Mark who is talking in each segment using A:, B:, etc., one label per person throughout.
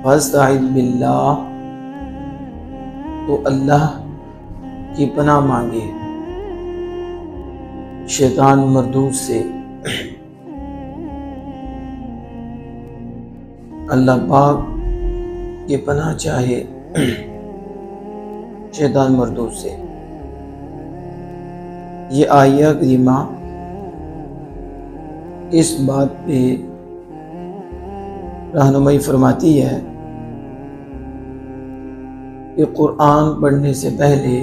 A: فاستعذ باللہ، تو اللہ کی پناہ مانگے شیطان مردود سے۔ اللہ پاک کی پناہ چاہے شیطان مردود سے۔ یہ آیہ کریمہ اس بات پہ رہنمائی فرماتی ہے کہ قرآن پڑھنے سے پہلے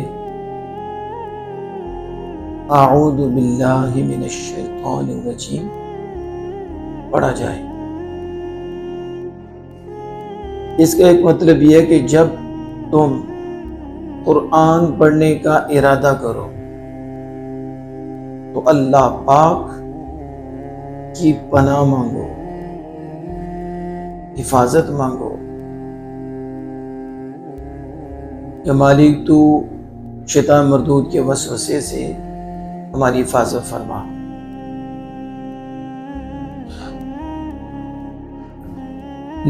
A: اعوذ باللہ من الشیطان الرجیم پڑھا جائے۔ اس کا ایک مطلب یہ ہے کہ جب تم قرآن پڑھنے کا ارادہ کرو تو اللہ پاک کی پناہ مانگو، حفاظت مانگو کہ مالک تو شیطان مردود کے وسوسے سے ہماری حفاظت فرما۔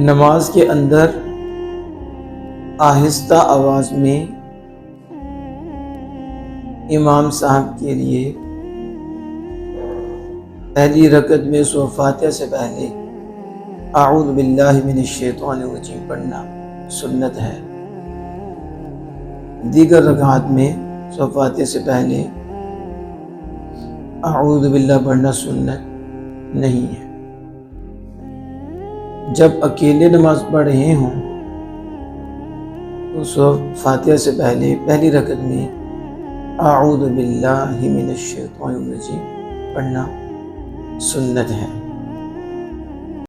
A: نماز کے اندر آہستہ آواز میں امام صاحب کے لیے پہلی رکعت میں سورہ فاتحہ سے پہلے اعوذ باللہ من الشیطان الرجیم پڑھنا سنت ہے۔ دیگر رکعات میں سورہ فاتحہ سے پہلے اعوذ باللہ پڑھنا سنت نہیں ہے۔ جب اکیلے نماز پڑھ رہے ہوں تو سورہ فاتحہ سے پہلے پہلی رکعت میں اعوذ باللہ من الشیطان الرجیم پڑھنا سنت ہے۔